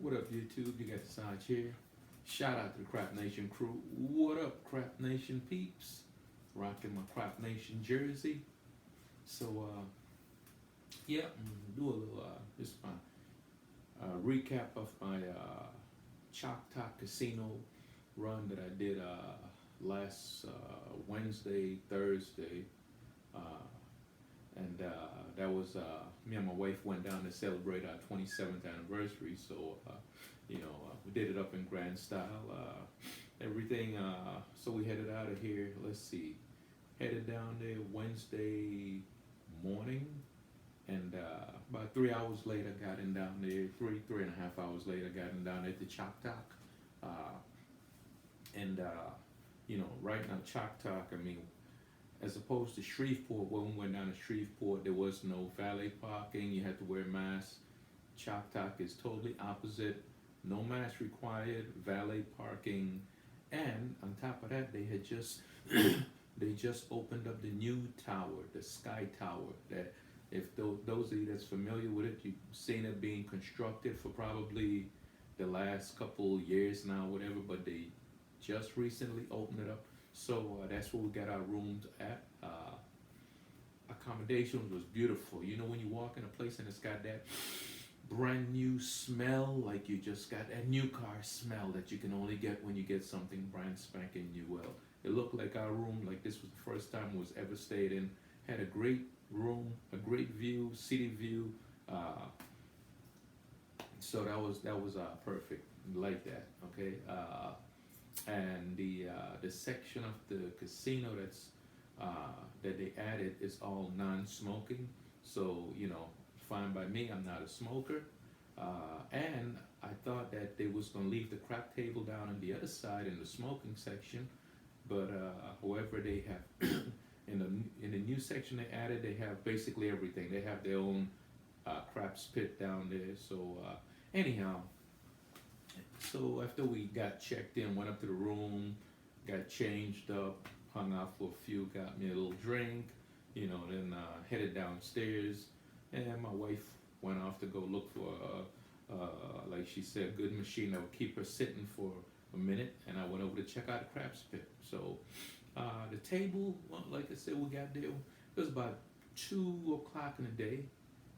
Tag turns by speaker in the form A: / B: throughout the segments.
A: What up, YouTube? You got Sarge here. Shout out to the Crap Nation crew. What up, Crap Nation peeps? Rocking my Crap Nation jersey. So, yeah, do a little, just my recap of my Choctaw Casino run that I did last Wednesday, Thursday. Uh, and that was me and my wife went down to celebrate our 27th anniversary. So we did it up in grand style. Everything. So we headed out of here. Let's see, headed down there Wednesday morning, and about 3 hours later, got in down there. Three and a half hours later, got in down there to Choctaw. Uh, and right now Choctaw. I mean, as opposed to Shreveport, when we went down to Shreveport, there was no valet parking. You had to wear masks. Choctaw is totally opposite. No mask required, valet parking, and on top of that, they had just they just opened up the new tower, the Sky Tower. That if those of you that's familiar with it, you've seen it being constructed for probably the last couple years now, whatever. But they just recently opened it up. So that's where we got our rooms at. Accommodations was beautiful. You know, when you walk in a place and it's got that brand new smell, like you just got that new car smell that you can only get when you get something brand spanking new. Well, it looked like our room, like this was the first time it was ever stayed in. Had a great room, a great view, city view. So that was perfect. Like that, okay. And the section of the casino that they added is all non-smoking. So fine by me. I'm not a smoker. And I thought that they was gonna leave the crap table down on the other side in the smoking section, but however they have in the new section they added, they have basically everything. They have their own craps pit down there. So anyhow. So after we got checked in, went up to the room, got changed up, hung out for a few, got me a little drink, then headed downstairs, and my wife went off to go look for, like she said, a good machine that would keep her sitting for a minute, and I went over to check out the craps pit. So the table, well, like I said, we got there, it was about 2 o'clock in the day.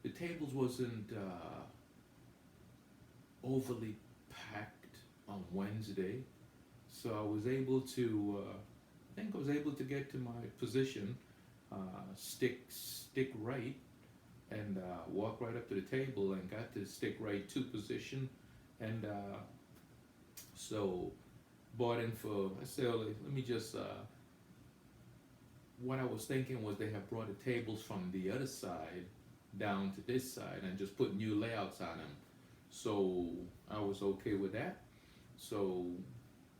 A: The tables wasn't overly packed on Wednesday, so I was able to, I think I was able to get to my position, stick right, and walk right up to the table and got to stick right to position, and so bought in for. I said, let me just. What I was thinking was they have brought the tables from the other side down to this side and just put new layouts on them. So I was okay with that. So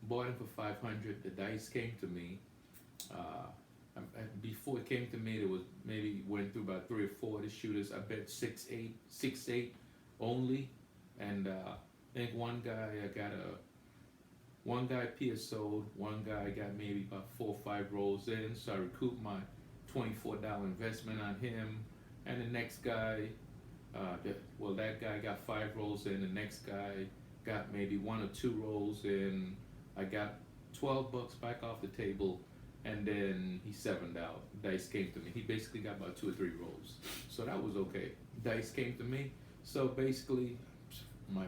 A: bought it for 500. The dice came to me. Before it came to me, there was maybe went through about 3 or 4 of the shooters. I bet 6-8 only, and I think one guy PSO'd, one guy got maybe about 4 or 5 rolls in. So I recouped my $24 investment on him, and the next guy. That guy got 5 rolls in. The next guy got maybe 1 or 2 rolls in. I got $12 back off the table, and then he 7'd out. Dice came to me. He basically got about 2 or 3 rolls, so that was okay. Dice came to me, so basically my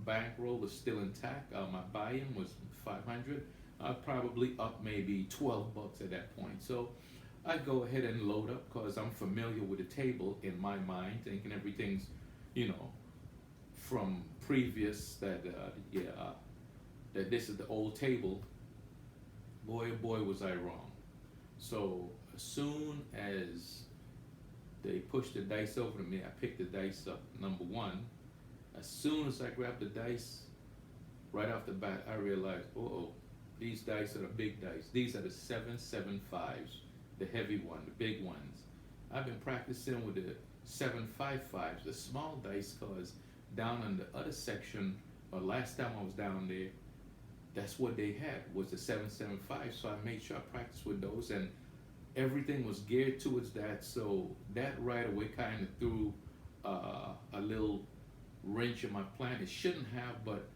A: bankroll was still intact. My buy-in was 500. I probably up maybe $12 at that point. So I go ahead and load up because I'm familiar with the table in my mind, thinking everything's, from previous that that this is the old table. Boy, oh boy, was I wrong. So as soon as they pushed the dice over to me, I picked the dice up, number 1. As soon as I grabbed the dice, right off the bat, I realized, these dice are the big dice. These are the 7-7-5s. The heavy one, the big ones. I've been practicing with the 7-5-5s, the small dice, cause down in the other section, or last time I was down there, that's what they had, was the 7-7-5. So I made sure I practiced with those, and everything was geared towards that. So that right away kind of threw a little wrench in my plan. It shouldn't have, but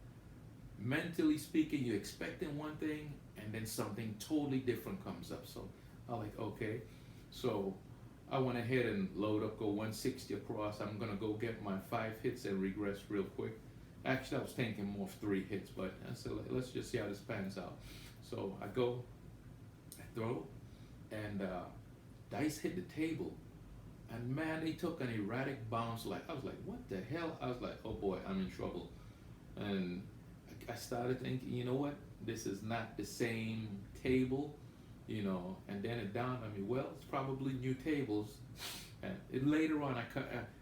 A: mentally speaking, you're expecting one thing and then something totally different comes up. So I like, okay. So I went ahead and load up, go 160 across. I'm gonna go get my 5 hits and regress real quick. Actually, I was thinking more of 3 hits, but I said, let's just see how this pans out. So I go, I throw, and dice hit the table. And man, they took an erratic bounce. Like, I was like, what the hell? I was like, oh boy, I'm in trouble. And I started thinking, you know what? This is not the same table, you know. And then it dawned on me, well, it's probably new tables. And later on,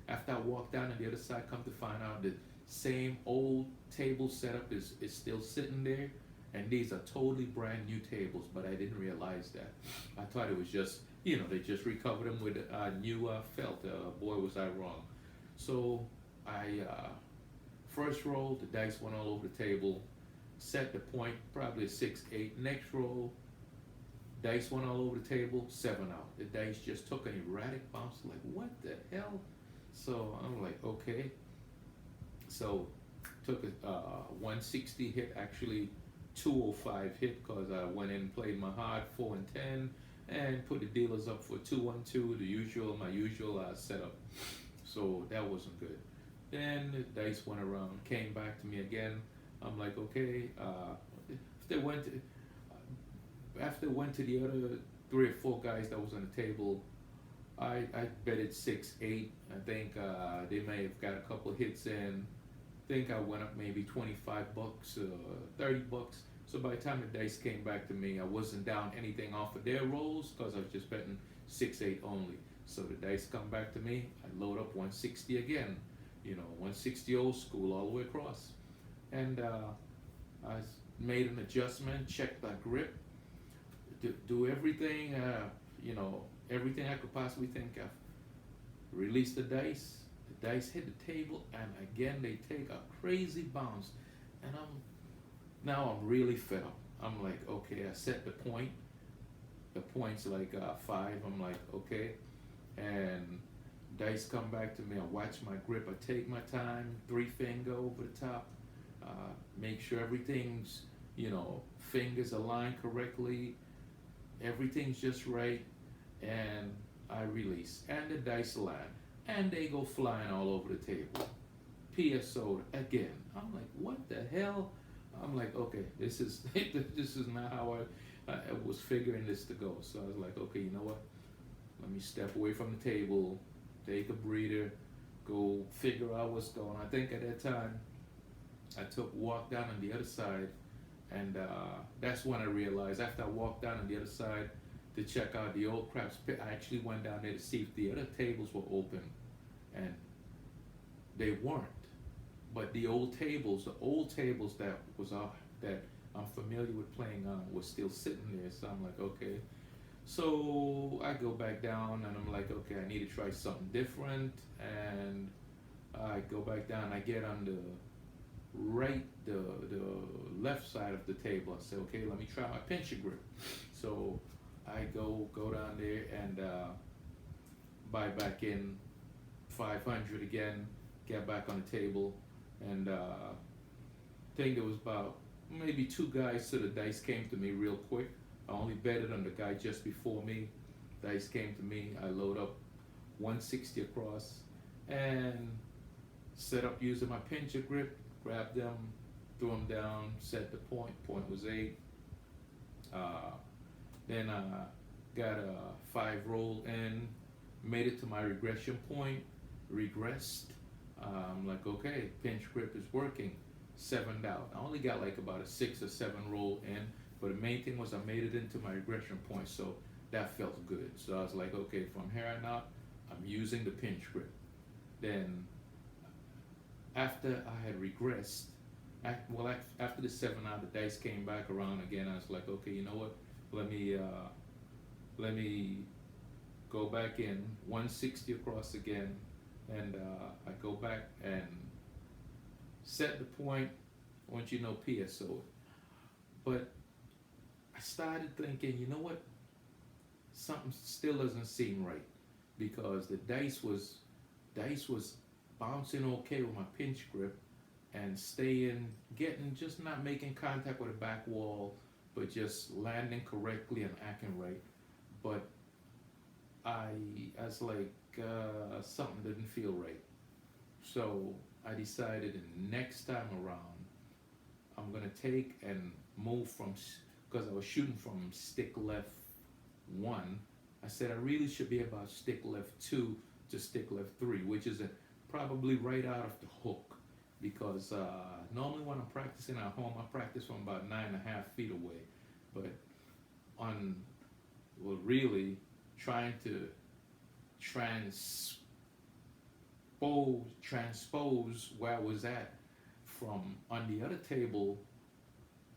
A: after I walked down on the other side, come to find out the same old table setup is still sitting there. And these are totally brand new tables, but I didn't realize that. I thought it was just, you know, they just recovered them with new felt. Boy, was I wrong. So I first roll, the dice went all over the table, set the point, probably a 6-8. Next roll, dice went all over the table, 7 out. The dice just took an erratic bounce, like, what the hell? So I'm like, okay. So took a 160 hit, actually 205 hit, because I went in and played my hard 4 and 10 and put the dealers up for 2-1-2, my usual setup. So that wasn't good. Then the dice went around, came back to me again. I'm like, okay, after it went to the other 3 or 4 guys that was on the table, I betted 6-8. I think they may have got a couple hits in. I think I went up maybe $25, $30. So by the time the dice came back to me, I wasn't down anything off of their rolls because I was just betting 6-8 only. So the dice come back to me, I load up 160 again, you know, 160 old school all the way across. And I made an adjustment, checked my grip, do everything, you know, everything I could possibly think of. Release the dice hit the table, and again they take a crazy bounce. And now I'm really fed up. I'm like, okay, I set the point. The point's like 5. I'm like, okay. And dice come back to me. I watch my grip. I take my time, 3 finger over the top. Make sure everything's, you know, fingers aligned correctly. Everything's just right. And I release. And the dice land. And they go flying all over the table. PSO again. I'm like, what the hell? I'm like, okay, this is not how I was figuring this to go. So I was like, okay, you know what? Let me step away from the table, take a breather, go figure out what's going on. I think at that time, I walked down on the other side, and that's when I realized after I walked down on the other side to check out the old craps pit, I actually went down there to see if the other tables were open, and they weren't. But the old tables that I'm familiar with playing on was still sitting there. So I'm like, okay. So I go back down and I'm like, okay, I need to try something different. And I go back down. I get on the left side of the table. I say, okay, let me try my pincher grip. So I go down there and buy back in 500 again. Get back on the table. And I think there was about maybe 2 guys, so the dice came to me real quick. I only betted on the guy just before me. Dice came to me. I load up 160 across and set up using my pincher grip. Grabbed them, threw them down, set the point. Point was 8. Then I got a 5 roll in, made it to my regression point, regressed. I'm like, okay, pinch grip is working. 7'd out. I only got like about a 6 or 7 roll in, but the main thing was I made it into my regression point, so that felt good. So I was like, okay, from here on out, I'm using the pinch grip. Then after I had regressed, after the 7 out, the dice came back around again. I was like, okay, you know what? Let me go back in 160 across again. And I go back and set the point once you know PSO. But I started thinking, you know what? Something still doesn't seem right, because the dice was bouncing okay with my pinch grip and staying, getting, just not making contact with the back wall, but just landing correctly and acting right. But I was like, something didn't feel right. So I decided the next time around, I'm gonna take and move from, because I was shooting from stick left one. I said I really should be about stick left two to stick left three, which is probably right out of the hook. Because normally when I'm practicing at home, I practice from about 9.5 feet away. But on, well, really trying to transpose where I was at from on the other table.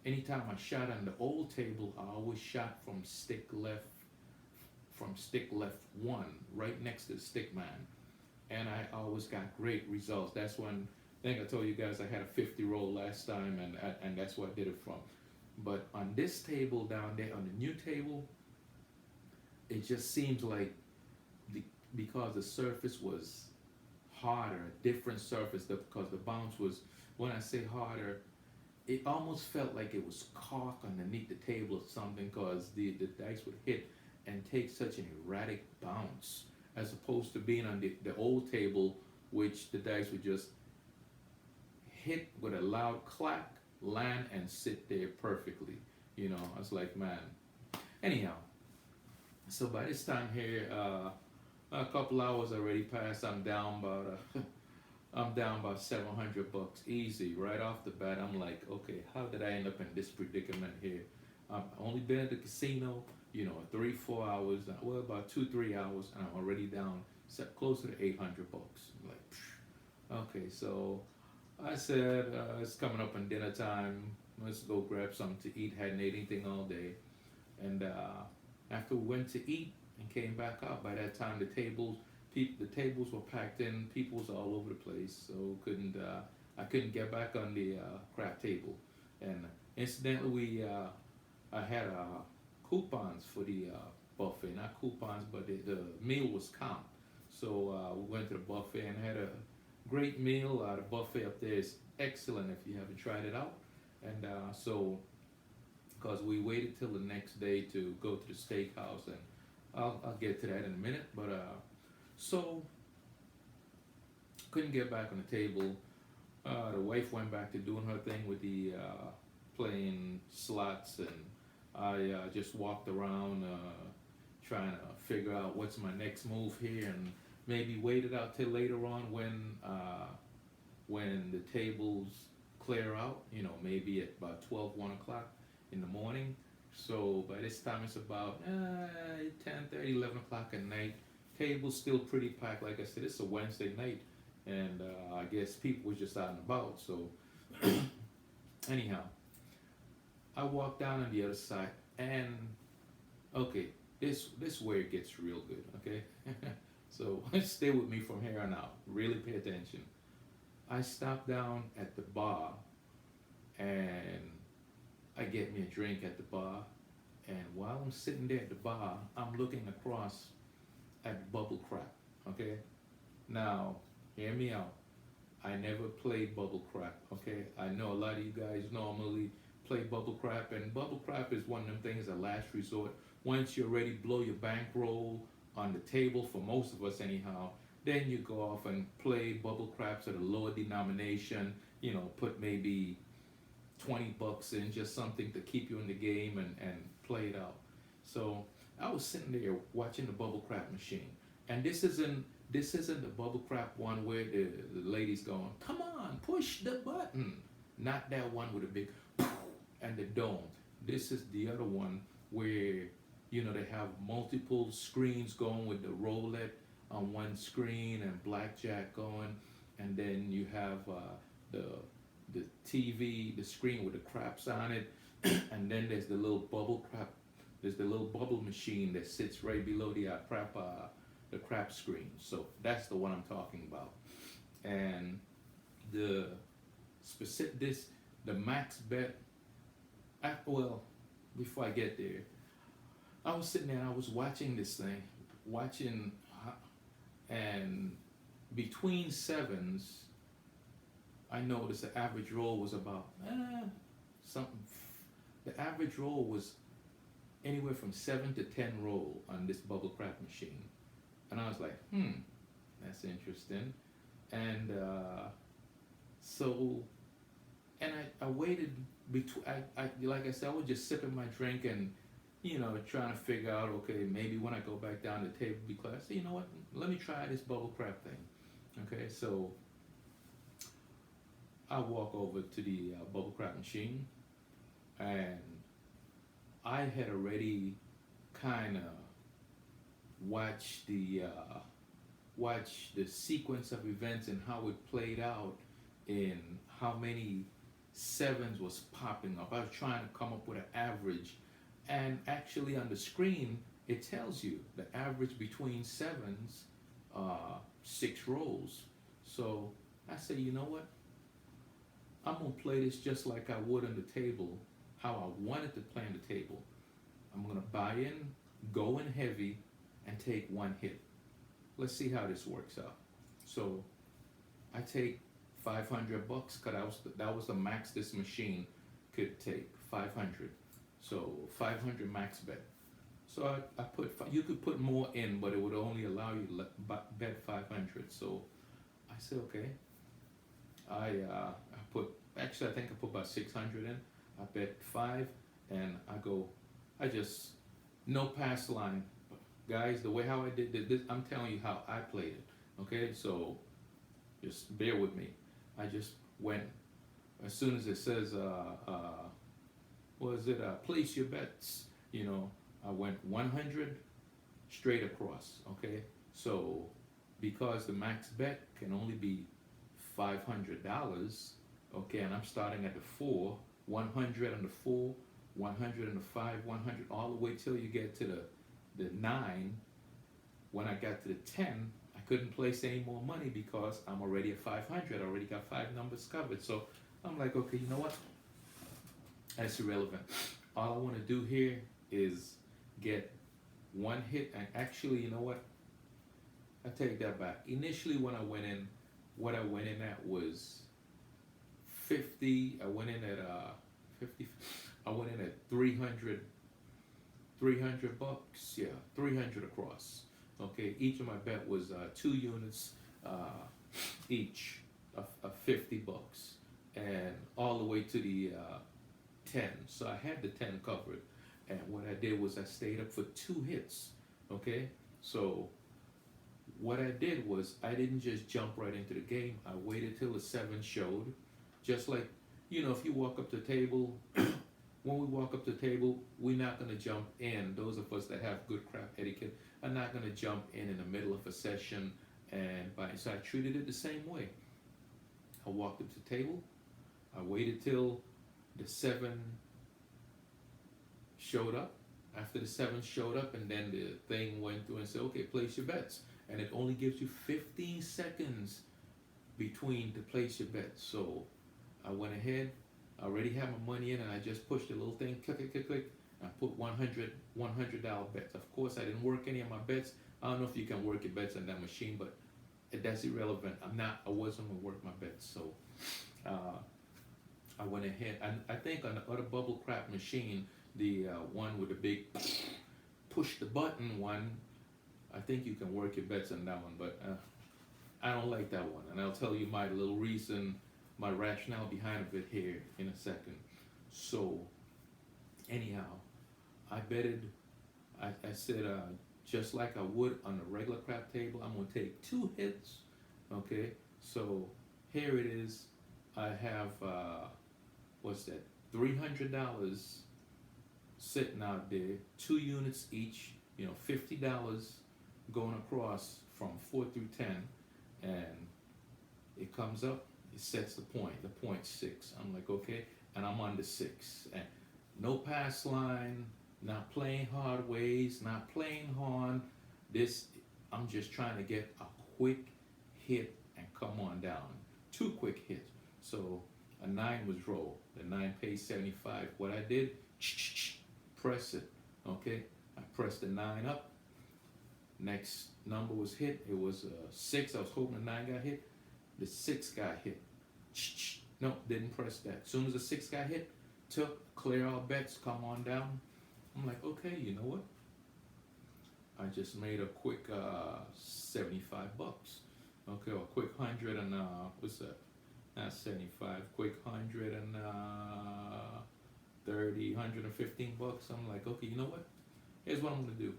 A: Anytime I shot on the old table, I always shot from stick left one, right next to the stick man, and I always got great results. That's when, I think I told you guys I had a 50 roll last time, and that's what I did it from. But on this table down there, on the new table, it just seems like because the surface was harder, a different surface, because the bounce was, when I say harder, it almost felt like it was caulk underneath the table or something, because the dice would hit and take such an erratic bounce, as opposed to being on the old table, which the dice would just hit with a loud clack, land, and sit there perfectly. You know, I was like, man. Anyhow, so by this time here, a couple hours already passed. I'm down about I'm down about $700 easy right off the bat. I'm like, okay, how did I end up in this predicament here? I've only been at the casino, 3-4 hours, well, about 2-3 hours, and I'm already down closer to $800. I'm like, phew. Okay, so I said, it's coming up on dinner time. Let's go grab something to eat. Hadn't ate anything all day, and after we went to eat and came back out, by that time the tables were packed in. People was all over the place, so I couldn't get back on the crap table. And incidentally, I had coupons for the buffet, not coupons, but the meal was comped. So we went to the buffet and had a great meal. The buffet up there is excellent if you haven't tried it out. And so, because we waited till the next day to go to the steakhouse, and I'll get to that in a minute. But so couldn't get back on the table. The wife went back to doing her thing with the playing slots, and I just walked around trying to figure out what's my next move here, and maybe waited out till later on when the tables clear out, maybe at about 1 o'clock in the morning. So by this time it's about 10:30, 11 o'clock at night. Table's still pretty packed. Like I said, it's a Wednesday night, and I guess people were just out and about. So anyhow, I walked down on the other side, and okay, this where it gets real good. Okay, so stay with me from here on out. Really pay attention. I stopped down at the bar, and I get me a drink at the bar, and while I'm sitting there at the bar, I'm looking across at bubble crap. Okay, now hear me out. I never played bubble crap. Okay, I know a lot of you guys normally play bubble crap, and bubble crap is one of them things, a last resort. Once you already blow your bankroll on the table, for most of us anyhow, then you go off and play bubble craps at a lower denomination. Put maybe $20 in, just something to keep you in the game, and play it out. So I was sitting there watching the bubble crap machine, and this isn't the bubble crap one where the lady's going, come on, push the button. Not that one with a big and the dome. This is the other one where they have multiple screens going, with the roulette on one screen and blackjack going, and then you have the TV, the screen with the craps on it, and then there's the little bubble crap. There's the little bubble machine that sits right below the crap screen. So that's the one I'm talking about. And the max bet. Before I get there, I was sitting there and I was watching this thing, and between sevens, I noticed the average roll was about something. The average roll was anywhere from 7 to 10 roll on this bubble crap machine, and I was like, that's interesting. And so, and I waited between. I like I said, I was just sipping my drink and trying to figure out, okay, maybe when I go back down to the table, because I say, you know what, let me try this bubble crap thing. Okay, so I walk over to the bubble crap machine, and I had already kind of watched the sequence of events and how it played out, in how many sevens was popping up. I was trying to come up with an average, and actually on the screen it tells you the average between sevens, 6 rolls. So I say, you know what? I'm gonna play this just like I would on the table, how I wanted to play on the table. I'm gonna buy in, go in heavy, and take one hit. Let's see how this works out. So I take $500 because that was the max this machine could take, 500. So 500 max bet. So I put, you could put more in, but it would only allow you to bet 500. So I said, okay. I think I put about 600 in. I bet 5, and I just, no pass line. Guys, the way how I did this, I'm telling you how I played it. Okay, so just bear with me. I just went, as soon as it says, place your bets, I went 100 straight across. Okay, so because the max bet can only be $500, okay, and I'm starting at the 4, 100 on the 4, 100 on the 5, 100 all the way till you get to the 9. When I got to the 10, I couldn't place any more money because I'm already at 500. I already got 5 numbers covered. So I'm like, okay, you know what? That's irrelevant. All I want to do here is get one hit. And actually, you know what? I take that back. Initially, when I went in, what I went in at was 50. I went in at 50. I went in at 300 bucks. Yeah, 300 across. Okay, each of my bet was 2 units each of $50, and all the way to the 10. So I had the 10 covered, and what I did was I stayed up for 2 hits. Okay, so what I did was I didn't just jump right into the game. I waited till the 7 showed, just like, if you walk up to the table. When we walk up to the table, we're not going to jump in. Those of us that have good crap etiquette are not going to jump in the middle of a session and buy. So I treated it the same way. I walked up to the table. I waited till the 7 showed up. After the 7 showed up, and then the thing went through and said, okay, place your bets. And it only gives you 15 seconds between to place your bets. So I went ahead. I already had my money in, and I just pushed the little thing, click, click, click, click. I put $100 bets. Of course, I didn't work any of my bets. I don't know if you can work your bets on that machine, but that's irrelevant. I wasn't gonna work my bets. So I went ahead, and I think on the other bubble crap machine, the one with the big push the button one, I think you can work your bets on that one, but I don't like that one, and I'll tell you my little reason, my rationale behind it here in a second. So anyhow, I betted, I said, just like I would on a regular crap table, I'm gonna take 2 hits. Okay, so here it is. I have what's that, $300 sitting out there, 2 units each, $50 going across from 4 through 10, and it comes up, it sets the point 6. I'm like, okay, and I'm on the 6, and no pass line, not playing hard ways, not playing horn. I'm just trying to get a quick hit and come on down. 2 quick hits. So a 9 was rolled. The 9 pays 75. What I did, press it. Okay, I pressed the 9 up. Next number was hit. It was 6. I was hoping the 9 got hit. The 6 got hit. No, didn't press that. As soon as the 6 got hit, took, clear all bets, come on down. I'm like, okay, you know what? I just made a quick $75. Okay, or a quick 100 and what's that? Not 75, quick 100 and 30, $115. I'm like, okay, you know what? Here's what I'm gonna do.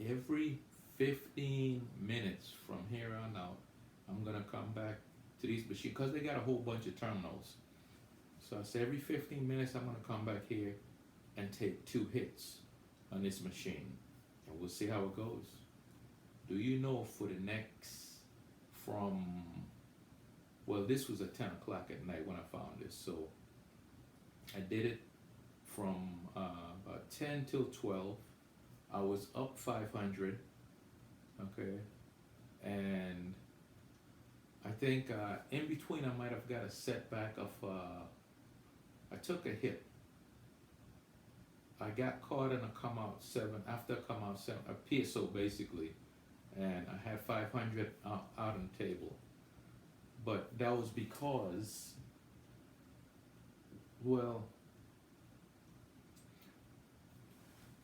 A: Every 15 minutes from here on out, I'm gonna come back to these machines because they got a whole bunch of terminals. So I said every 15 minutes I'm gonna come back here and take 2 hits on this machine, and we'll see how it goes. Do you know for the next this was at 10 o'clock at night when I found this, so I did it from about 10 till 12. I was up 500, okay, and I think in between I might have got a setback of, I took a hit. I got caught in a come out 7, after a come out 7, a PSO basically, and I had 500 out on the table. But that was because, well,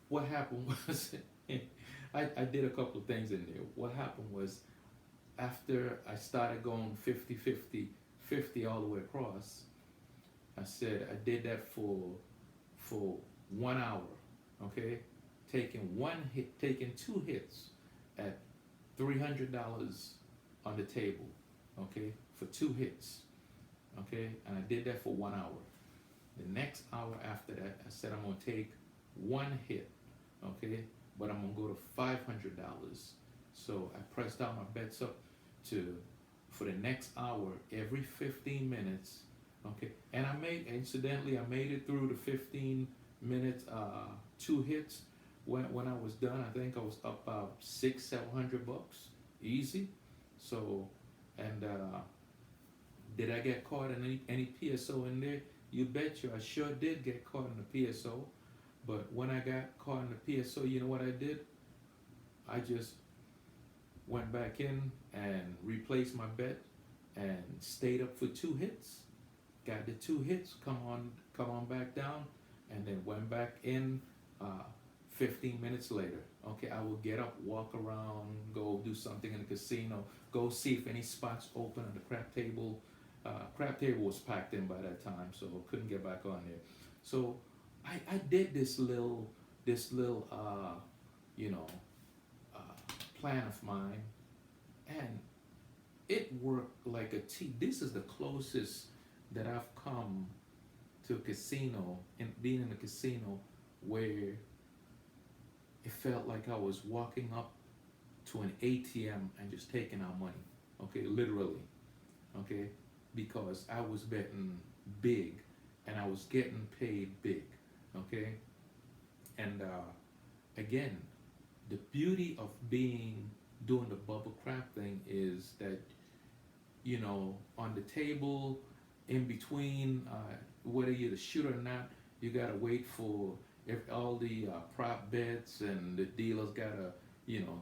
A: what happened was, I did a couple of things in there. What happened was, after I started going 50, 50, 50 all the way across, I said I did that for 1 hour, okay? Taking 2 hits at $300 on the table, okay? For 2 hits, okay? And I did that for 1 hour. The next hour after that, I said I'm gonna take 1 hit, okay? But I'm gonna go to $500. So I pressed out my bets up to, for the next hour, every 15 minutes, okay? And incidentally, I made it through the 15 minutes, 2 hits. When I was done, I think I was up about $600-700, easy. So, and did I get caught in any PSO in there? You bet you, I sure did get caught in the PSO. But when I got caught in the PSO, you know what I did? I just went back in and replaced my bet and stayed up for 2 hits. Got the 2 hits, come on back down, and then went back in 15 minutes later. Okay, I will get up, walk around, go do something in the casino, go see if any spots open on the crap table. Crap table was packed in by that time, so couldn't get back on there. So I did this little plan of mine, and it worked like a T. This is the closest that I've come to a casino, and being in a casino where it felt like I was walking up to an ATM and just taking out money, okay, literally, okay, because I was betting big and I was getting paid big, okay, and again, the beauty of doing the bubble crap thing is that, you know, on the table, in between, whether you're the shooter or not, you gotta wait for if all the prop bets and the dealers gotta, you know,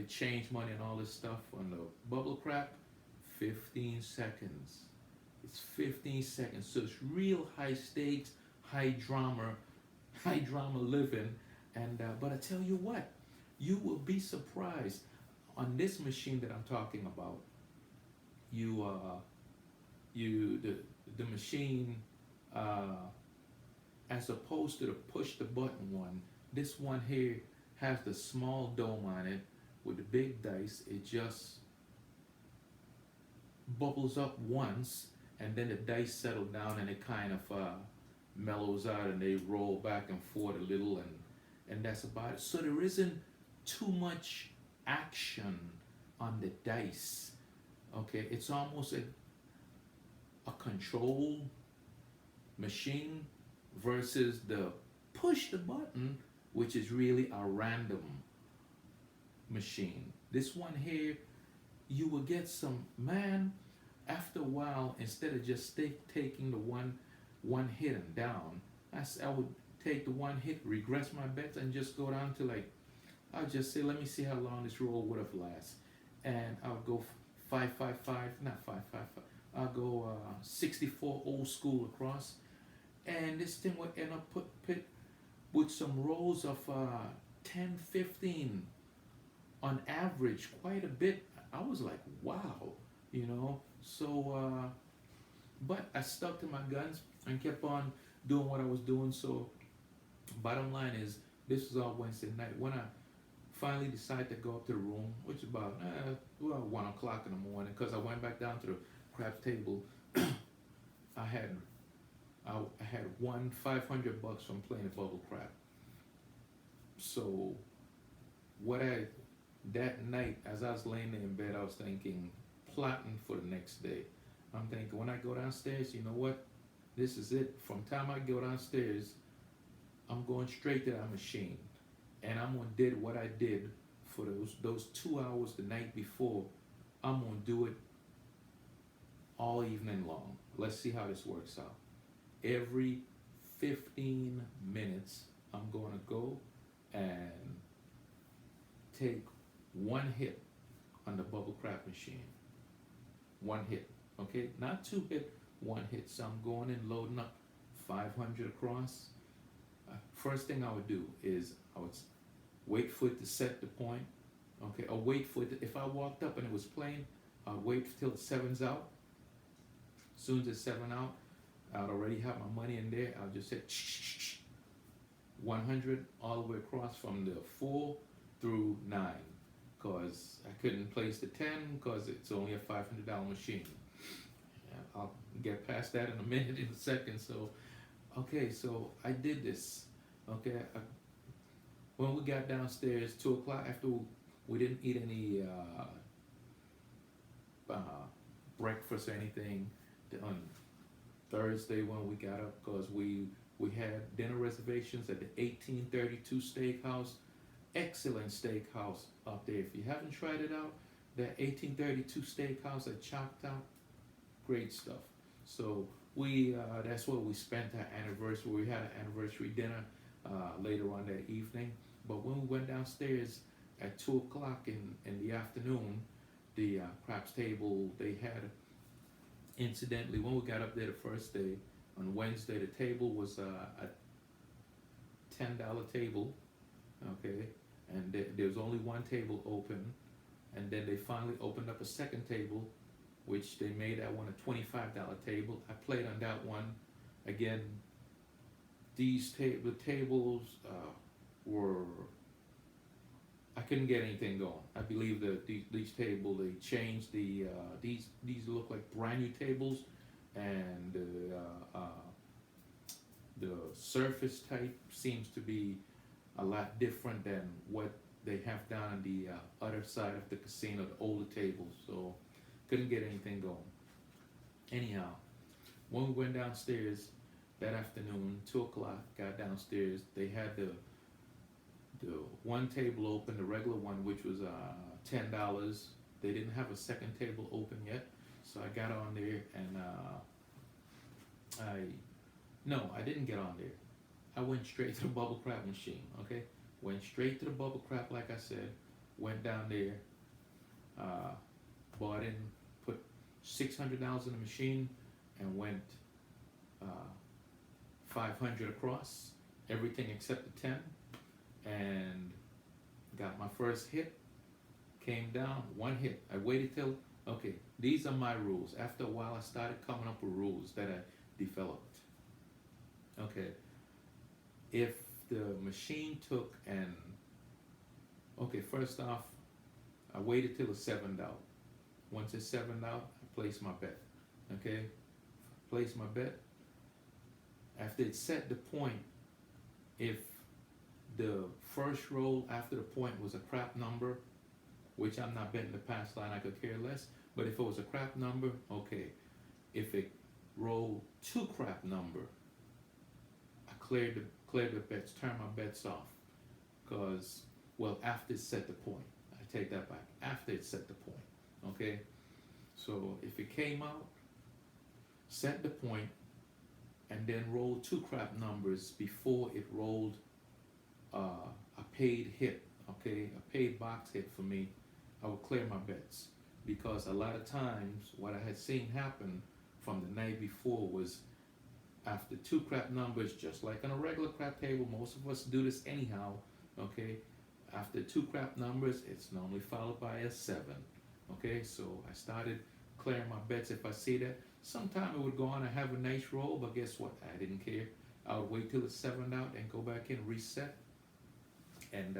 A: change money and all this stuff. On the bubble crap, 15 seconds. It's 15 seconds. So it's real high stakes, high drama living. And but I tell you what, you will be surprised on this machine that I'm talking about. The machine, as opposed to the push the button one, this one here has the small dome on it with the big dice. It just bubbles up once, and then the dice settle down and it kind of mellows out and they roll back and forth a little, and that's about it. So there isn't too much action on the dice, okay? It's almost a control machine versus the push the button, which is really a random machine. This one here, you will get some, man, after a while, instead of just taking the one hit and down, I would take the 1 hit, regress my bets, and just go down to like I'll just say, let me see how long this roll would have last, and I'll go 555, not 555. I'll go 64 old school across, and this thing would end up put with some rolls of 10, 15 on average, quite a bit. I was like, wow, you know. So, but I stuck to my guns and kept on doing what I was doing. So, bottom line is, this was all Wednesday night. When I finally decided to go up to the room, which is about well 1 o'clock in the morning, because I went back down to the craps table. I had I had won $500 from playing the bubble crap. So what I that night, as I was laying there in bed, I was thinking, plotting for the next day. I'm thinking, when I go downstairs, you know what? This is it. From the time I go downstairs, I'm going straight to that machine, and I'm gonna did what I did for those 2 hours the night before. I'm gonna do it all evening long. Let's see how this works out. Every 15 minutes, I'm gonna go and take one hit on the bubble crap machine. One hit, okay? Not two hit, one hit. So I'm going and loading up 500 across. First thing I would do is I would wait for it to set the point, okay? Or wait for it to, if I walked up and it was playing, I'd wait till seven's out. As soon as it's seven out, I'd already have my money in there. I'll just say 100 all the way across from the 4 through 9, because I couldn't place the 10 because it's only a $500 machine. Yeah, I'll get past that in a minute, in a second. So, okay, so I did this. Okay, when we got downstairs, 2 o'clock, after we didn't eat any breakfast or anything on Thursday when we got up, because we had dinner reservations at the 1832 Steakhouse. Excellent steakhouse up there. If you haven't tried it out, that 1832 Steakhouse at Choctaw, great stuff. So we that's where we spent our anniversary. We had an anniversary dinner later on that evening. But when we went downstairs at 2 o'clock in the afternoon, the craps table, they had, incidentally, when we got up there the first day, on Wednesday, the table was a $10 table, okay? And there was only one table open, and then they finally opened up a second table, which they made that one a $25 table. I played on that one. Again, the tables were, I couldn't get anything going. I believe that these tables, they changed the, these look like brand new tables, and the surface type seems to be a lot different than what they have down on the other side of the casino, the older tables. So couldn't get anything going. Anyhow, when we went downstairs that afternoon, 2 o'clock, got downstairs, they had the one table open, the regular one, which was $10. They didn't have a second table open yet, so I got on there, and I didn't get on there. I went straight to the bubble crap machine, okay? Went straight to the bubble crap, like I said. Went down there, bought in, put $600 in the machine, and went 500 across, everything except the 10, and got my first hit. Came down, one hit. I waited till, okay, these are my rules. After a while, I started coming up with rules that I developed. Okay, if the machine took and, okay, first off, I waited till it's 7'd out. Once it's 7'd out, I place my bet. Okay, place my bet. After it set the point, if the first roll after the point was a crap number, which I'm not betting the pass line, I could care less, but if it was a crap number, okay. If it rolled 2 crap number, I cleared the bets, turn my bets off, because, well, after it set the point, I take that back, after it set the point, okay? So if it came out, set the point, and then rolled 2 crap numbers before it rolled a paid hit, okay, a paid box hit for me, I would clear my bets. Because a lot of times, what I had seen happen from the night before was after two crap numbers, just like on a regular crap table, most of us do this anyhow, okay? After two crap numbers, it's normally followed by a seven, okay? So I started clearing my bets if I see that. Sometime it would go on and have a nice roll, but guess what? I didn't care. I would wait till it's seven out and go back in, reset, and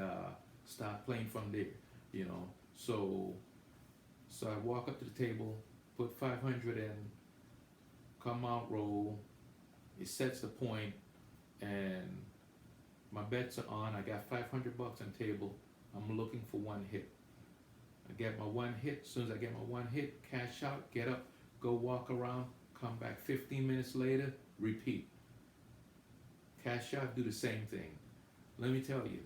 A: start playing from there, you know? So I walk up to the table, put 500 in, come out, roll, it sets the point, and my bets are on. I got 500 bucks on the table. I'm looking for one hit. I get my one hit. As soon as I get my one hit, cash out, get up, go walk around, come back 15 minutes later, repeat. Cash out, do the same thing. Let me tell you,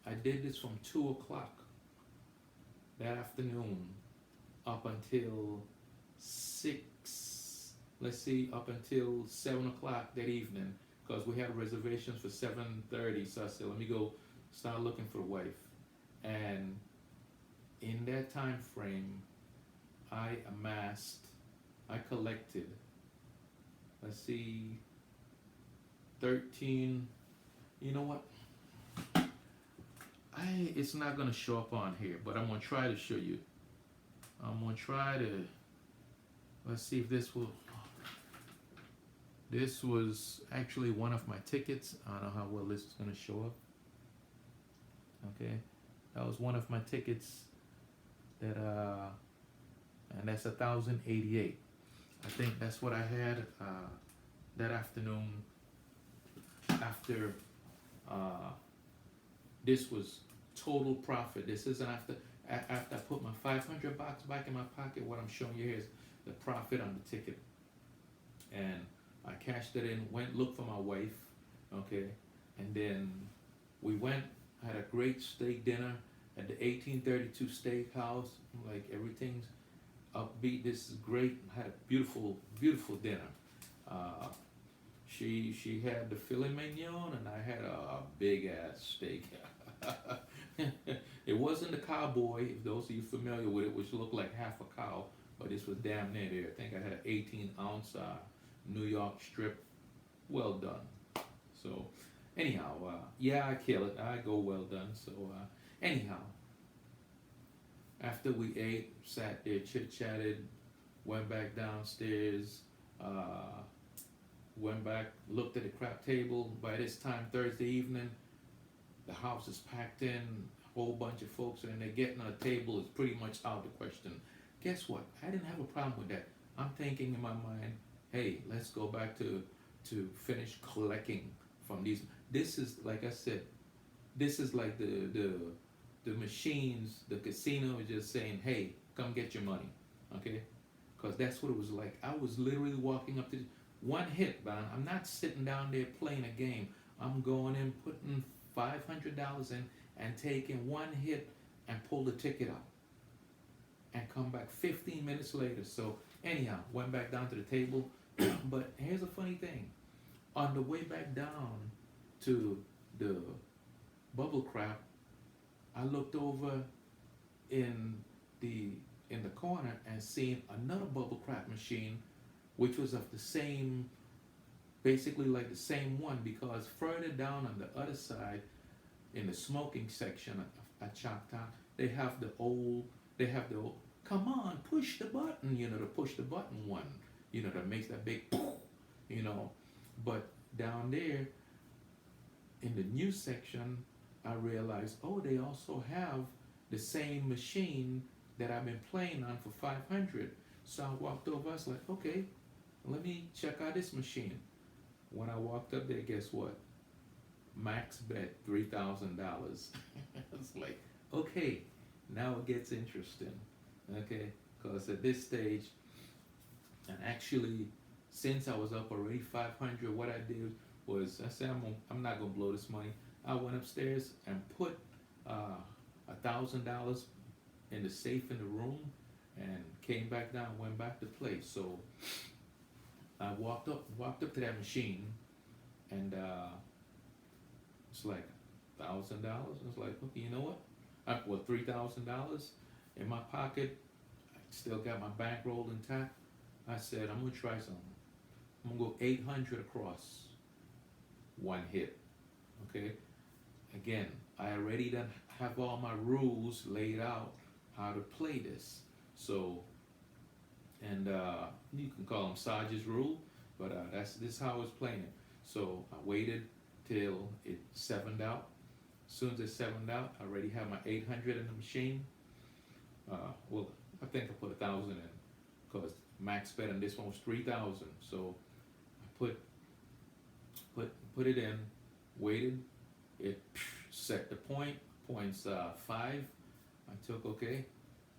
A: I did this from 2 o'clock that afternoon up until 6, let's see, up until 7 o'clock that evening, because we had reservations for 7:30. So I said, let me go start looking for a wife. And in that time frame, I collected, let's see, 13, you know what? It's not gonna show up on here, but I'm gonna try to show you. I'm gonna try to, let's see if this will, this was actually one of my tickets. I don't know how well this is gonna show up. Okay, that was one of my tickets that, and that's 1,088. I think that's what I had that afternoon after, this was total profit. This isn't after I put my 500 bucks back in my pocket. What I'm showing you here is the profit on the ticket. And I cashed it in, went look for my wife, okay, and then we went, had a great steak dinner at the 1832 Steakhouse. Like, everything's upbeat. This is great. Had a beautiful, beautiful dinner. She had the filet mignon, and I had a big ass steak. It wasn't the cowboy, if those of you familiar with it, which looked like half a cow, but this was damn near there. I think I had an 18-ounce New York strip. Well done. So, anyhow, yeah, I kill it. I go well done. So, anyhow, after we ate, sat there, chit-chatted, went back downstairs, went back, looked at the crap table. By this time, Thursday evening, the house is packed in, a whole bunch of folks, and they're getting on a table is pretty much out of the question. Guess what? I didn't have a problem with that. I'm thinking in my mind, hey, let's go back to finish collecting from these. This is, like I said, this is like the machines, the casino is just saying, hey, come get your money, okay? Because that's what it was like. I was literally walking up to one hit, man. I'm not sitting down there playing a game. I'm going in, putting $500 in, and taking one hit and pull the ticket out and come back 15 minutes later. So anyhow, went back down to the table. But here's a funny thing. On the way back down to the bubble crap, I looked over in the corner and seen another bubble crap machine, which was of the same, basically like the same one, because further down on the other side, in the smoking section at Choctaw, they have the old, come on, push the button, you know, the push the button one, you know, that makes that big poof, you know. But down there in the new section, I realized, oh, they also have the same machine that I've been playing on for 500. So I walked over, I was like, okay, let me check out this machine. When I walked up there, guess what? Max bet $3,000. It's like, okay, now it gets interesting, okay? Because at this stage, and actually, since I was up already 500, what I did was, I said, I'm not gonna blow this money. I went upstairs and put $1,000 in the safe in the room, and came back down, went back to play. So I walked up to that machine, and it's like $1,000. I was like, okay, you know what? well, $3,000 in my pocket. I still got my bankroll intact. I said, I'm gonna try something. I'm gonna go 800 across one hit. Okay. Again, I already done have all my rules laid out how to play this. So, and you can call them Sarge's rule, but this is how I was playing it. So I waited till it sevened out. As soon as it sevened out, I already had my 800 in the machine. Well, I think I put 1,000 in because max bet on this one was 3,000. So I put it in, waited. It set the points 5. I took okay,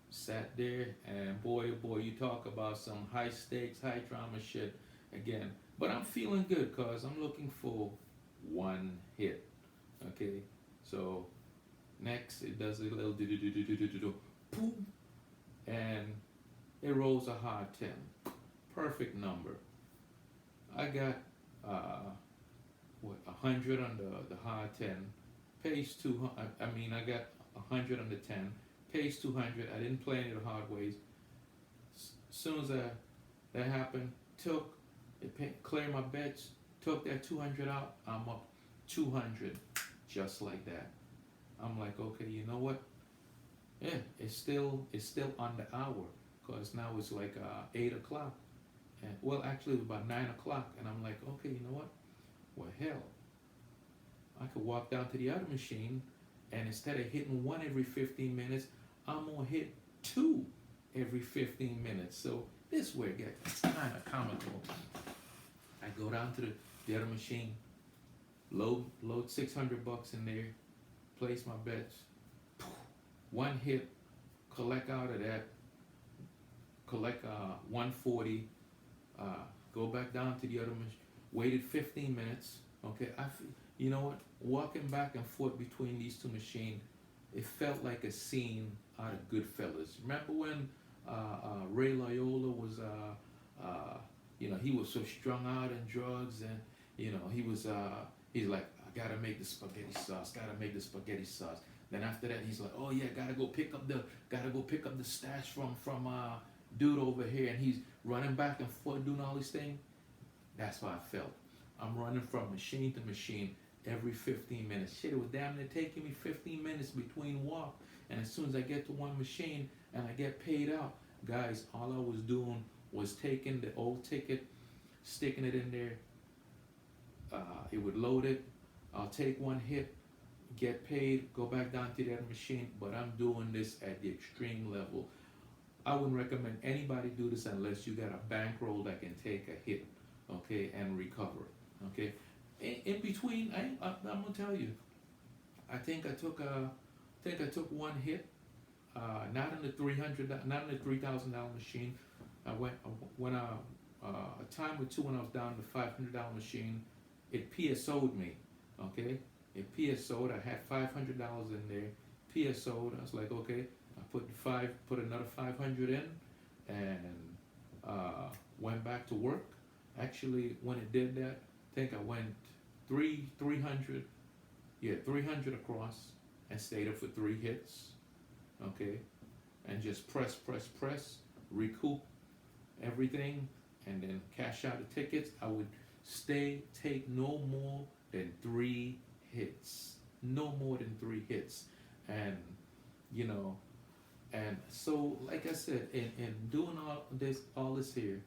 A: sat there, and boy, oh boy, you talk about some high stakes, high drama shit again. But I'm feeling good because I'm looking for one hit. Okay, so next it does a little do boom, and it rolls a hard 10. Perfect number. I got 100 on the hard 10. Pays 200. I mean, I got 100 on the 10. Pays 200. I didn't play any of the hard ways. Soon as that happened, cleared my bets, took that 200 out. I'm up 200, just like that. I'm like, okay, you know what? Yeah, it's still on the hour, cause now it's like 8 o'clock, and well, actually it was about 9 o'clock, and I'm like, okay, you know what? Well, hell, I could walk down to the other machine, and instead of hitting one every 15 minutes, I'm gonna hit 2 every 15 minutes. So this way it gets kind of comical. I go down to the other machine, load $600 in there, place my bets, one hit, collect out of that, collect 140, go back down to the other machine, waited 15 minutes. Okay, you know what? Walking back and forth between these two machines, it felt like a scene out of Goodfellas. Remember when Ray Liotta was, he was so strung out in drugs, and he's like, I gotta make the spaghetti sauce. Then after that, he's like, oh yeah, gotta go pick up the stash from dude over here, and he's running back and forth doing all these things. That's how I felt. I'm running from machine to machine every 15 minutes. Shit, it was damn near taking me 15 minutes between walk. And as soon as I get to one machine and I get paid out, guys, all I was doing was taking the old ticket, sticking it in there. It would load it. I'll take one hit, get paid, go back down to the other machine. But I'm doing this at the extreme level. I wouldn't recommend anybody do this unless you got a bankroll that can take a hit, okay, and recover. Okay, in between, I'm gonna tell you, I think I took one hit, not in the $3,000 machine. I went a time or two when I was down to the $500 machine. It PSO'd me. Okay, it PSO'd. I had $500 in there. PSO'd. I was like, okay. I put another 500 in, and went back to work. Actually, when it did that, I think I went 300 across, and stayed up for 3 hits. Okay, and just press, recoup everything, and then cash out the tickets. I would take no more than 3 hits. No more than 3 hits. And, and so, like I said, in doing all this here,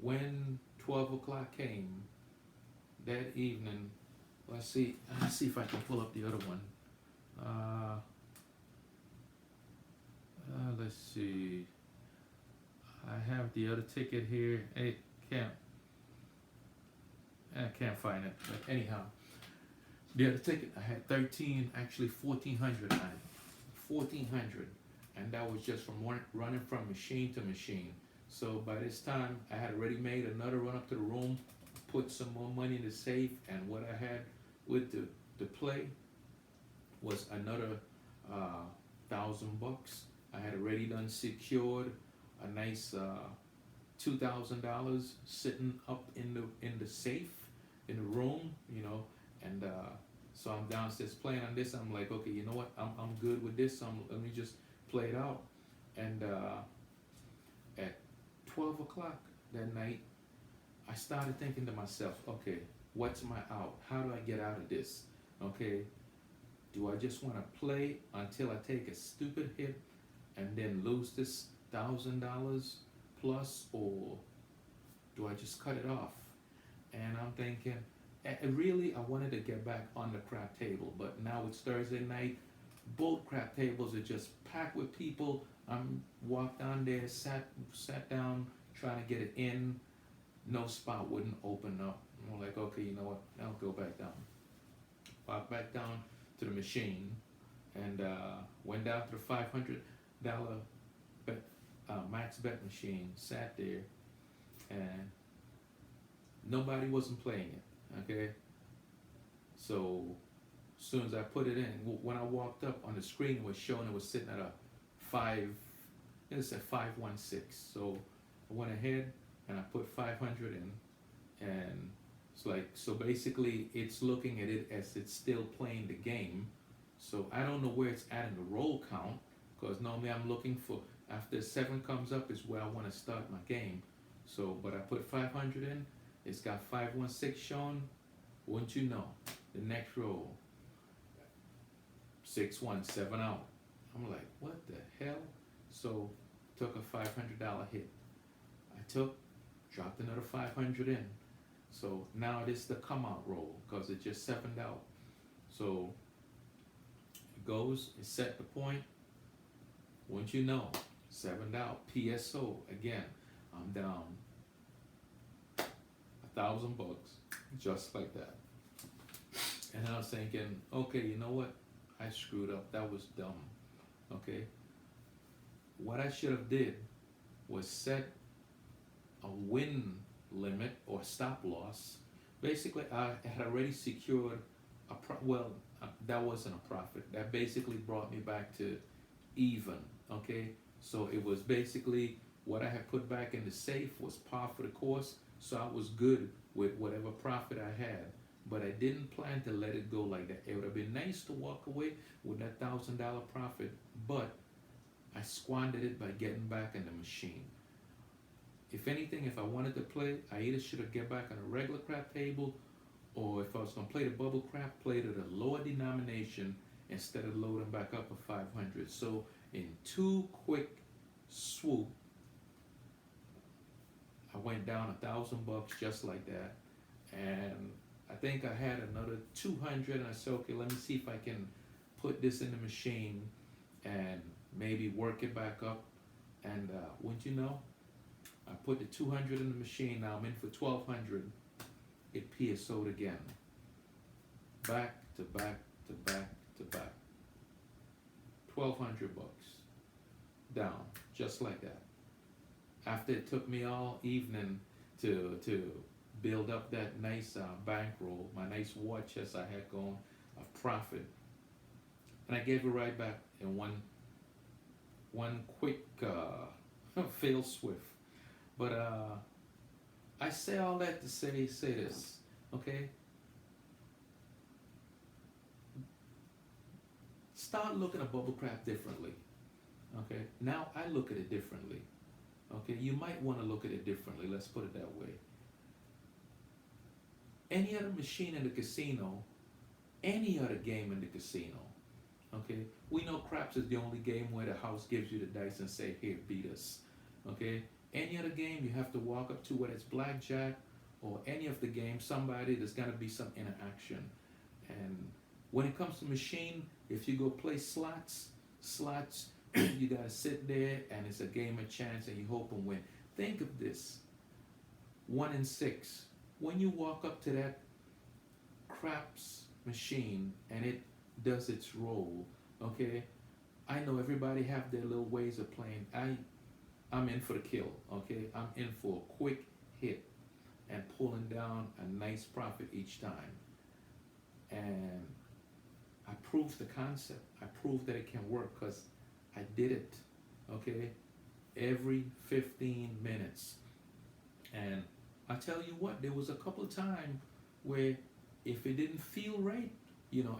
A: when 12 o'clock came that evening, let's see if I can pull up the other one. Let's see. I have the other ticket here. I can't find it. But anyhow, the other ticket, I had 1,400 on it. 1,400. And that was just from running from machine to machine. So by this time, I had already made another run up to the room, put some more money in the safe, and what I had with the play was another $1,000. I had already done secured a nice $2,000 sitting up in the safe in the room, and So I'm downstairs playing on this. I'm like, okay, you know what? I'm good with this. Let me just play it out. And at 12 o'clock that night, I started thinking to myself, okay, what's my out? How do I get out of this? Okay, do I just want to play until I take a stupid hit and then lose this $1,000 plus, or do I just cut it off? And I'm thinking, really, I wanted to get back on the crap table, but now it's Thursday night. Both crap tables are just packed with people. I'm walked down there, sat down, trying to get it in. No spot wouldn't open up. I'm like, okay, you know what? I'll go back down. Walked back down to the machine and went down to the $500 bet, max bet machine. Sat there, and nobody wasn't playing it. Okay, so as soon as I put it in, when I walked up on the screen, it was showing it was sitting at a 5. It said 516. So I went ahead and I put 500 in, and it's like, so basically it's looking at it as it's still playing the game. So I don't know where it's at in the roll count, because normally I'm looking for, after 7 comes up is where I want to start my game. So, but I put 500 in, it's got 516 shown. Wouldn't you know, the next roll, 617 out. I'm like, what the hell? So took a $500 hit. Dropped another 500 in. So now it is the come out roll, because it just 7'd out. So it goes, it set the point. Wouldn't you know, 7'd out. PSO again. I'm down $1,000, just like that. And I was thinking, okay, you know what? I screwed up. That was dumb. Okay. What I should have did was set a win limit or stop loss. Basically, I had already secured that wasn't a profit. That basically brought me back to even. Okay, so it was basically what I had put back in the safe was par for the course. So I was good with whatever profit I had, but I didn't plan to let it go like that. It would have been nice to walk away with that $1,000 profit, but I squandered it by getting back in the machine. If anything, if I wanted to play, I either should have get back on a regular crap table, or if I was going to play the bubble crap, played at a lower denomination instead of loading back up to 500. So in 2 quick swoop, I went down $1,000 just like that. And I think I had another 200, and I said, okay, let me see if I can put this in the machine and maybe work it back up. And wouldn't you know, I put the 200 in the machine. Now I'm in for 1,200. It PSO'd again. Back to back to back to back. $1,200 down, just like that. After it took me all evening to build up that nice bankroll, my nice war chest I had going of profit, and I gave it right back in one quick fail swift. But I say all that to say this, okay? Start looking at bubble crap differently, okay? Now I look at it differently, okay? You might want to look at it differently, let's put it that way. Any other machine in the casino, any other game in the casino, okay? We know craps is the only game where the house gives you the dice and say, here, beat us, okay? Any other game you have to walk up to, whether it's blackjack or any of the games, there's got to be some interaction. And when it comes to machine, if you go play slots, you got to sit there and it's a game of chance and you hope and win. Think of this, 1 in 6. When you walk up to that craps machine and it does its role, okay? I know everybody have their little ways of playing. I'm in for the kill, okay? I'm in for a quick hit and pulling down a nice profit each time. And I proved the concept. I proved that it can work because I did it, okay? Every 15 minutes. And I tell you what, there was a couple of times where if it didn't feel right,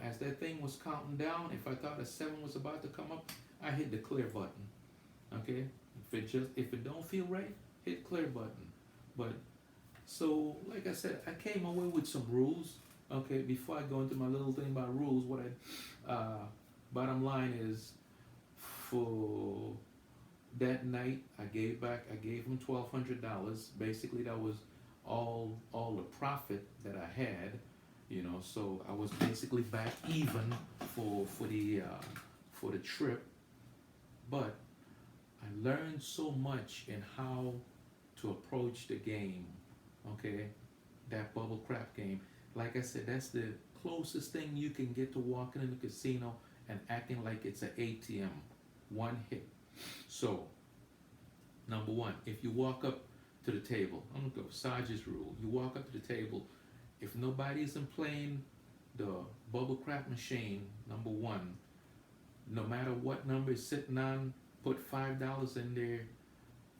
A: as that thing was counting down, if I thought a 7 was about to come up, I hit the clear button. Okay? If it don't feel right, hit clear button. But so like I said, I came away with some rules. Okay, before I go into my little thing about rules, what bottom line is, for that night I gave him $1,200. Basically that was all the profit that I had, so I was basically back even for the trip. But I learned so much in how to approach the game, okay? That bubble crap game. Like I said, that's the closest thing you can get to walking in the casino and acting like it's an ATM. One hit. So, number one, if you walk up to the table, I'm gonna go Sarge's rule. You walk up to the table, if nobody isn't playing the bubble crap machine, number one, no matter what number is sitting on, put $5 in there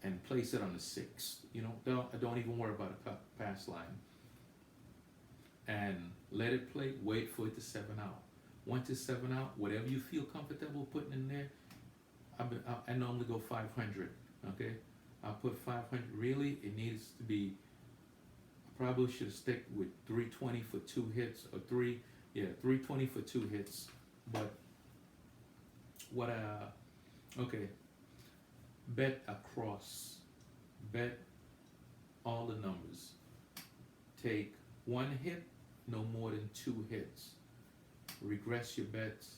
A: and place it on the 6. Don't even worry about a pass line. And let it play, wait for it to 7 out. Once it's 7 out, whatever you feel comfortable putting in there, I normally go 500, okay? I'll put 500, really, it needs to be, I probably should stick with 320 for 2 hits, or 320 for 2 hits, but okay, bet across, bet all the numbers, take 1 hit, no more than 2 hits, regress your bets,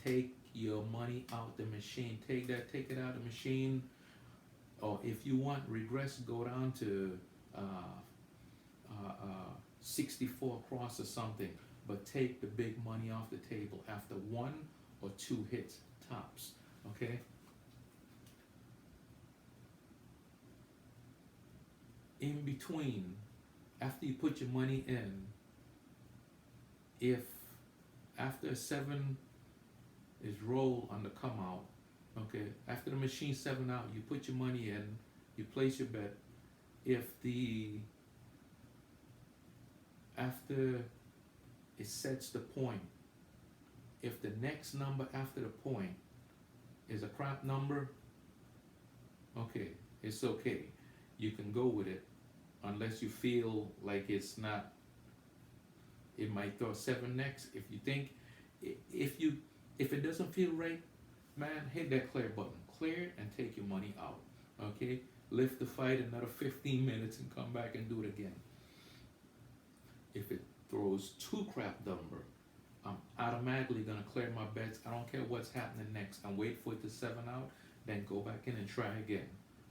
A: take your money out the machine, take it out of the machine, or if you want regress, go down to 64 across or something, but take the big money off the table after 1 or 2 hits tops, okay? In between, after you put your money in, if after 7 is rolled on the come out, okay, after the machine 7 out, you put your money in, you place your bet. If after it sets the point, if the next number after the point is a crap number, okay, it's okay. You can go with it, unless you feel like it's not, it might throw 7 next. If you think, if it doesn't feel right, man, hit that clear button. Clear it and take your money out, okay? Lift the fight another 15 minutes and come back and do it again. If it throws 2 crap number, I'm automatically gonna clear my bets. I don't care what's happening next. I'm wait for it to 7 out, then go back in and try again,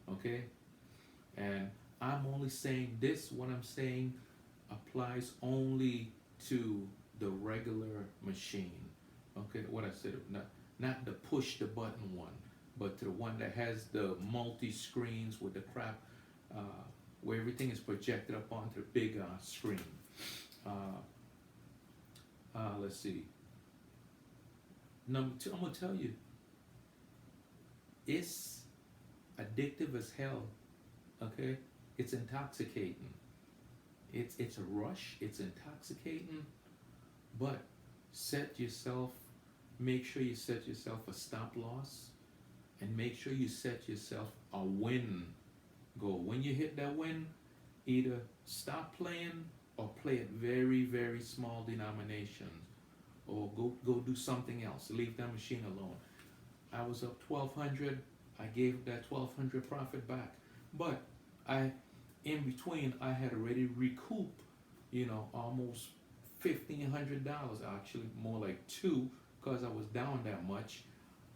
A: okay? And I'm only saying this, what I'm saying applies only to the regular machine, okay? What I said, not the push the button one, but to the one that has the multi-screens with the crap, where everything is projected up onto the big screen. Let's see. Number 2, I'm gonna tell you, it's addictive as hell, okay? It's intoxicating. It's a rush, it's intoxicating, but make sure you set yourself a stop loss, and make sure you set yourself a win goal. When you hit that win, either stop playing or play at very, very small denominations, or go do something else. Leave that machine alone. I was up 1,200. I gave that 1,200 profit back, but in between I had already recouped, almost $1,500. Actually, more like 2, because I was down that much.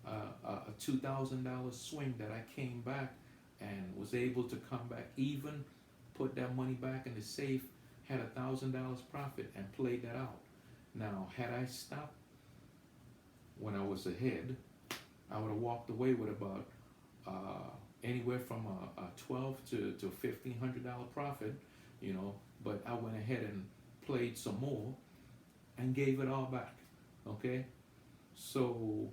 A: A $2,000 swing that I came back and was able to come back even, put that money back in the safe, had $1,000 profit, and played that out. Now, had I stopped when I was ahead, I would have walked away with about anywhere from a $1,200 to $1,500 profit, but I went ahead and played some more and gave it all back, okay? So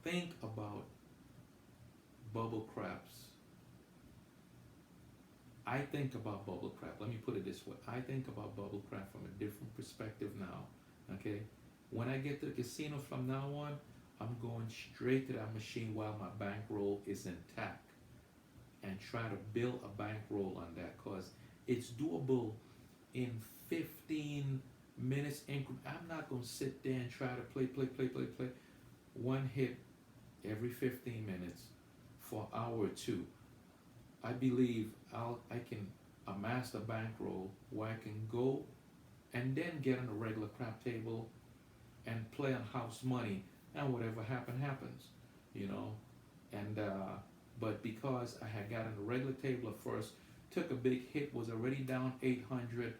A: think about bubble craps I think about bubble crap. Let me put it this way. I think about bubble crap from a different perspective now. Okay? When I get to the casino from now on, I'm going straight to that machine while my bankroll is intact and try to build a bankroll on that because it's doable in 15 minutes increment. I'm not going to sit there and try to play. One hit every 15 minutes for an hour or two. I believe I can amass the bankroll where I can go and then get on a regular crap table and play on house money, and whatever happens, you know. And but because I had gotten a regular table at first, took a big hit, was already down 800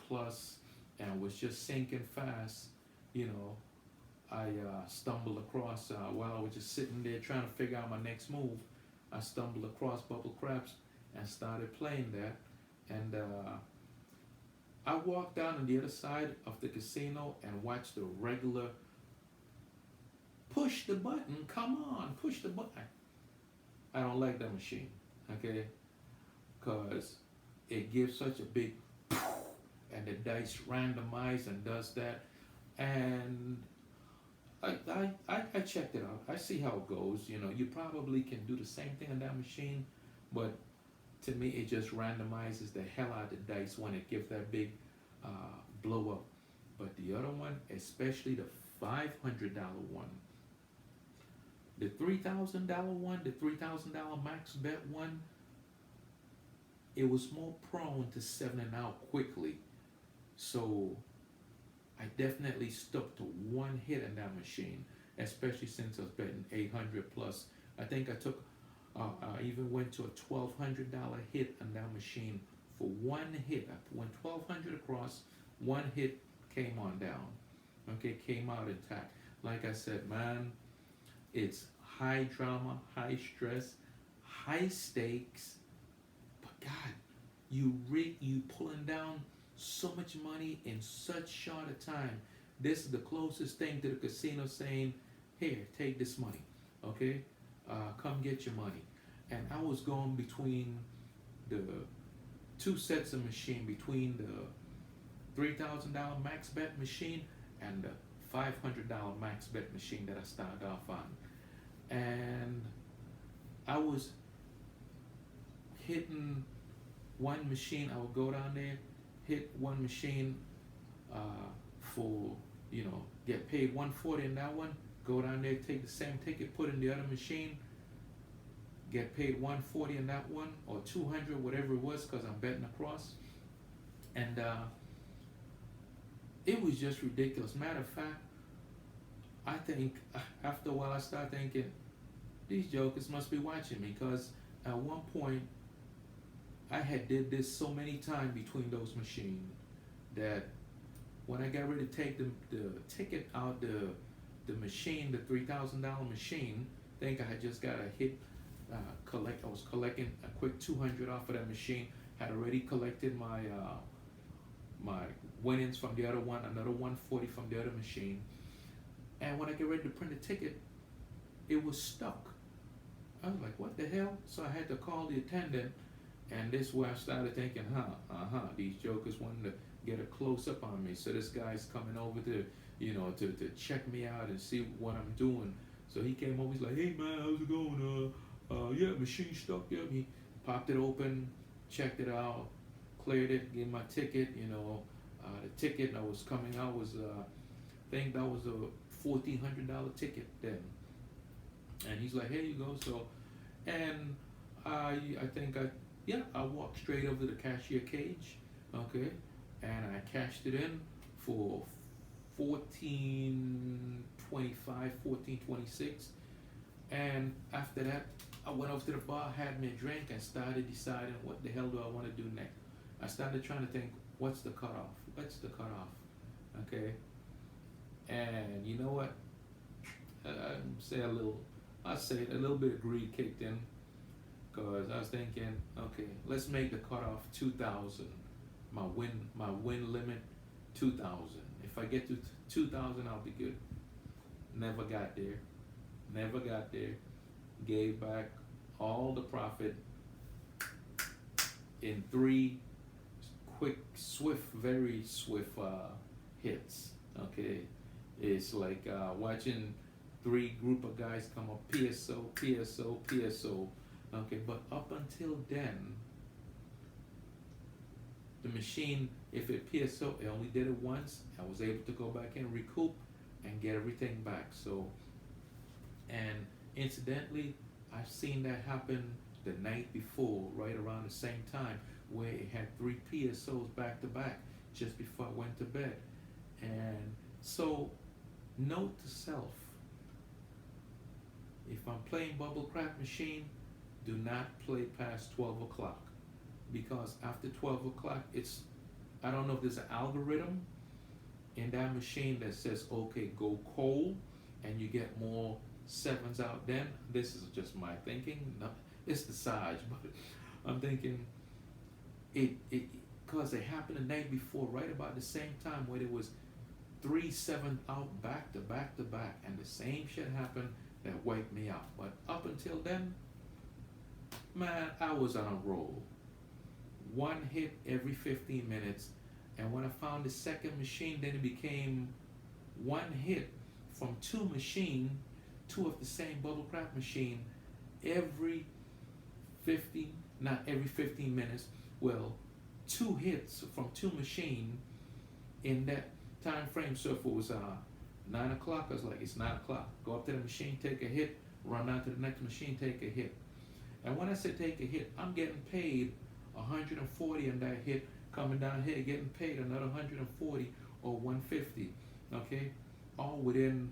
A: plus, and was just sinking fast, you know. I stumbled across while I was just sitting there trying to figure out my next move. I stumbled across bubble craps and started playing that, and I walked down on the other side of the casino and watched the regular push the button, come on, push the button. I don't like that machine, okay? Because it gives such a big and the dice randomize and does that. And I checked it out. I see how it goes. You know, you probably can do the same thing on that machine, but to me, it just randomizes the hell out of the dice when it gives that big blow up. But the other one, especially the $500 one, the $3,000 one, the $3,000 max bet one, it was more prone to sevening out quickly. So I definitely stuck to one hit in that machine, especially since I was betting 800 plus. I think I took, I even went to a $1,200 hit on that machine for one hit. I went 1,200 across, one hit came on down. Okay, came out intact. Like I said, man, it's high drama, high stress, high stakes. But God, you pulling down so much money in such short a time. This is the closest thing to the casino saying, here, take this money, okay? Come get your money. And I was going between the two sets of machine, between the $3,000 max bet machine and the $500 max bet machine that I started off on. And I was hitting one machine. I would go down there, hit one machine for, you know, get paid $140 in that one, go down there, take the same ticket, put in the other machine, get paid $140 in that one, or $200, whatever it was, because I'm betting across. And it was just ridiculous. Matter of fact, I think after a while I started thinking, these jokers must be watching me, because at one point I had did this so many times between those machines that when I got ready to take the ticket out the machine, the $3,000 machine, I think I had just got a hit, I was collecting a quick 200 off of that machine, had already collected my my winnings from the other one, another 140 from the other machine. And when I get ready to print the ticket, it was stuck. I was like, what the hell? So I had to call the attendant, and this is where I started thinking, these jokers wanting to get a close up on me. So this guy's coming over to, you know, to check me out and see what I'm doing. So he came over, he's like, hey man, how's it going? Yeah, machine stuck. Yeah, he popped it open, checked it out, cleared it, gave my ticket, you know. The ticket that was coming out was, I think that was a $1,400 ticket then. And he's like, here you go. So, and I walked straight over to the cashier cage, okay, and I cashed it in for $14.25, $14.26. And after that, I went over to the bar, had me a drink, and started deciding what the hell do I want to do next. I started trying to think, what's the cutoff? What's the cutoff? Okay. And you know what? I say a little bit of greed kicked in, because I was thinking, okay, let's make the cutoff 2,000. My win limit 2,000. If I get to 2,000, I'll be good. Never got there. Gave back all the profit. in three quick, swift, very swift hits. Okay, it's like watching three group of guys come up PSO, PSO, PSO. Okay, but up until then, the machine, if it PSO, it only did it once. I was able to go back and recoup and get everything back. So, and incidentally, I've seen that happen the night before, right around the same time, where it had three PSOs back to back just before I went to bed. And so, note to self, if I'm playing bubble crap machine, do not play past 12 o'clock. Because after 12 o'clock, it's, I don't know if there's an algorithm in that machine that says, okay, go cold, and you get more sevens out then. This is just my thinking. No, it's the Sarge, but I'm thinking because it happened the night before, right about the same time where there was 3 7 out back to back to back, and the same shit happened that wiped me out. But up until then, man, I was on a roll. One hit every 15 minutes, and when I found the second machine, then it became one hit from two of the same bubble crap machine every 15, not every 15 minutes, well, 2 hits from 2 machine in that time frame. So if it was 9 o'clock, I was like, it's 9 o'clock. Go up to the machine, take a hit, run down to the next machine, take a hit. And when I say take a hit, I'm getting paid 140 on that hit, coming down here, getting paid another 140 or 150, okay? All within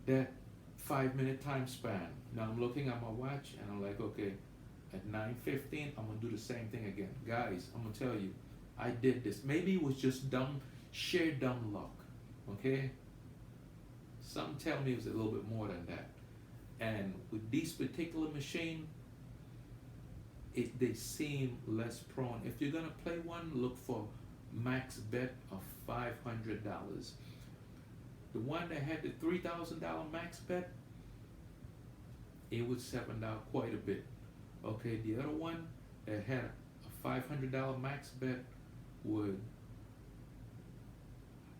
A: that 5-minute time span. Now I'm looking at my watch and I'm like, okay, at 9:15, I'm gonna do the same thing again. Guys, I'm gonna tell you, I did this. Maybe it was just sheer dumb luck, okay? Some tell me it was a little bit more than that. And with these particular machine, they seem less prone. If you're gonna play one, look for max bet of $500. The one that had the $3,000 max bet, it would $7 quite a bit. Okay, the other one that had a $500 max bet would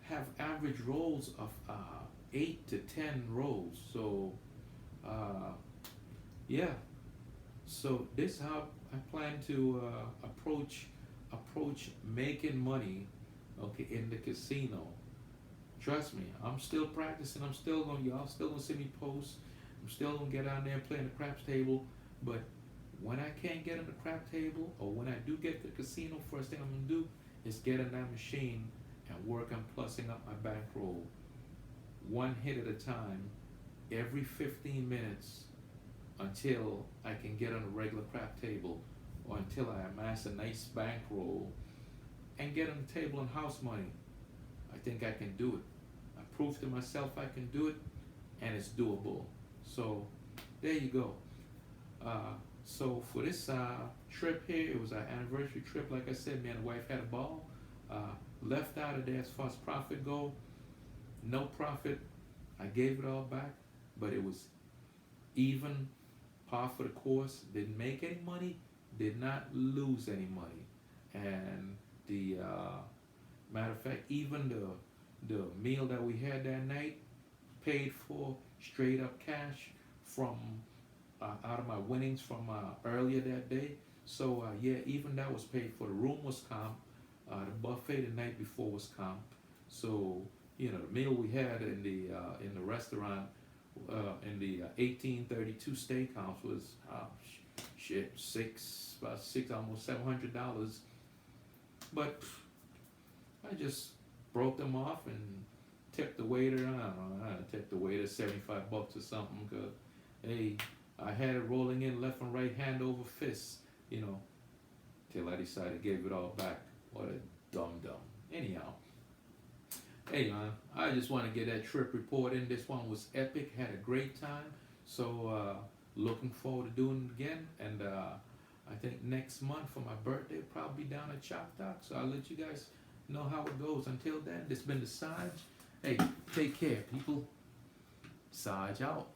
A: have average rolls of 8 to 10 rolls. So, yeah. So this is how I plan to approach making money, okay, in the casino. Trust me, I'm still practicing. Y'all still gonna see me post. I'm still gonna get out there and play on the craps table. But when I can't get on the crap table, or when I do get to the casino, first thing I'm gonna do is get on that machine and work on plussing up my bankroll. One hit at a time, every 15 minutes, until I can get on a regular crap table, or until I amass a nice bankroll and get on the table and house money. I think I can do it. I proved to myself I can do it, and it's doable. So there you go. So for this trip here, it was our anniversary trip. Like I said, me and the wife had a ball. Left out of there as far as profit go, no profit. I gave it all back, but it was even, par for the course. Didn't make any money, did not lose any money. And the matter of fact, even the meal that we had that night, paid for straight up cash from out of my winnings from earlier that day. So yeah, even that was paid for. The room was comp. The buffet the night before was comp. So you know, the meal we had in the restaurant in the 1832 steakhouse was about six, almost $700. But I just broke them off and tipped the waiter. I don't know, I tipped the waiter $75 or something, because hey, I had it rolling in left and right, hand over fist, you know, till I decided to give it all back. What a dumb. Anyhow, hey man, I just want to get that trip report in. This one was epic, had a great time. So looking forward to doing it again. And I think next month for my birthday, probably down at Chop Dock. So I'll let you guys know how it goes. Until then, this has been the Sarge. Hey, take care, people. Sarge out.